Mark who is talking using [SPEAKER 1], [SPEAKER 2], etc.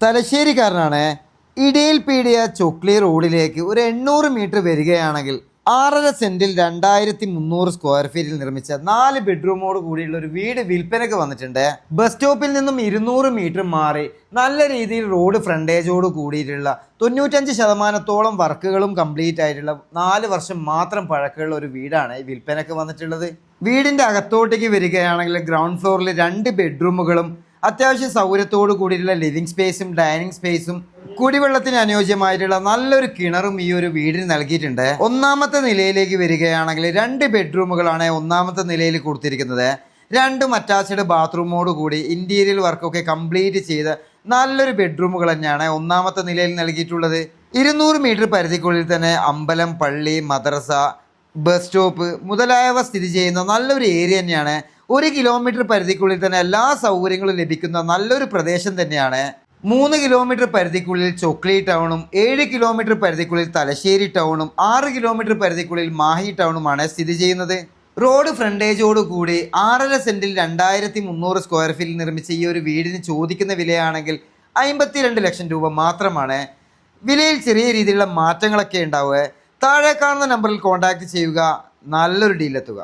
[SPEAKER 1] തലശ്ശേരിക്കാരനാണ്. ഇടയിൽ പീടിയ ചൊക്ലി റോഡിലേക്ക് ഒരു 800 മീറ്റർ വരികയാണെങ്കിൽ 6.5 സെന്റിൽ 2300 സ്ക്വയർ ഫീറ്റിൽ നിർമ്മിച്ച 4 ബെഡ്റൂമോട് കൂടിയുള്ള ഒരു വീട് വിൽപ്പനയ്ക്ക് വന്നിട്ടുണ്ട്. ബസ് സ്റ്റോപ്പിൽ നിന്നും 200 മീറ്റർ മാറി നല്ല രീതിയിൽ റോഡ് ഫ്രണ്ടേജോട് കൂടിയിട്ടുള്ള 95% വർക്കുകളും കംപ്ലീറ്റ് ആയിട്ടുള്ള 4 വർഷം മാത്രം പഴക്കമുള്ള ഒരു വീടാണ് ഈ വിൽപ്പനയ്ക്ക് വന്നിട്ടുള്ളത്. വീടിന്റെ അകത്തോട്ടേക്ക് വരികയാണെങ്കിൽ ഗ്രൗണ്ട് ഫ്ലോറിൽ 2 ബെഡ്റൂമുകളും അത്യാവശ്യം സൗകര്യത്തോടു കൂടിയിട്ടുള്ള ലിവിംഗ് സ്പേസും ഡൈനിങ് സ്പേസും കുടിവെള്ളത്തിന് അനുയോജ്യമായിട്ടുള്ള നല്ലൊരു കിണറും ഈ ഒരു വീടിന് നൽകിയിട്ടുണ്ട്. ഒന്നാമത്തെ നിലയിലേക്ക് വരികയാണെങ്കിൽ 2 ബെഡ്റൂമുകളാണ് ഒന്നാമത്തെ നിലയിൽ കൊടുത്തിരിക്കുന്നത്. 2 അറ്റാച്ച്ഡ് ബാത്റൂമോട് കൂടി ഇന്റീരിയർ വർക്കൊക്കെ കംപ്ലീറ്റ് ചെയ്ത് നല്ലൊരു ബെഡ്റൂമുകൾ തന്നെയാണ് ഒന്നാമത്തെ നിലയിൽ നൽകിയിട്ടുള്ളത്. 200 മീറ്റർ പരിധിക്കുള്ളിൽ തന്നെ അമ്പലം, പള്ളി, മദ്രസ, ബസ് സ്റ്റോപ്പ് മുതലായവ സ്ഥിതി ചെയ്യുന്ന നല്ലൊരു ഏരിയ തന്നെയാണ്. 1 കിലോമീറ്റർ പരിധിക്കുള്ളിൽ തന്നെ എല്ലാ സൗകര്യങ്ങളും ലഭിക്കുന്ന നല്ലൊരു പ്രദേശം തന്നെയാണ്. 3 കിലോമീറ്റർ പരിധിക്കുള്ളിൽ ചൊക്ലി ടൗണും 7 കിലോമീറ്റർ പരിധിക്കുള്ളിൽ തലശ്ശേരി ടൗണും 6 കിലോമീറ്റർ പരിധിക്കുള്ളിൽ മാഹി ടൗണുമാണ് സ്ഥിതി ചെയ്യുന്നത്. റോഡ് ഫ്രണ്ടേജോട് കൂടി 6.5 സെന്റിൽ 2300 സ്ക്വയർ ഫീറ്റിൽ നിർമ്മിച്ച ഈ ഒരു വീടിന് ചോദിക്കുന്ന വിലയാണെങ്കിൽ 52 ലക്ഷം രൂപ മാത്രമാണ്. വിലയിൽ ചെറിയ രീതിയിലുള്ള മാറ്റങ്ങളൊക്കെ ഉണ്ടാവുക. താഴെ കാണുന്ന നമ്പറിൽ കോൺടാക്ട് ചെയ്യുക. നല്ലൊരു ഡീലെത്തുക.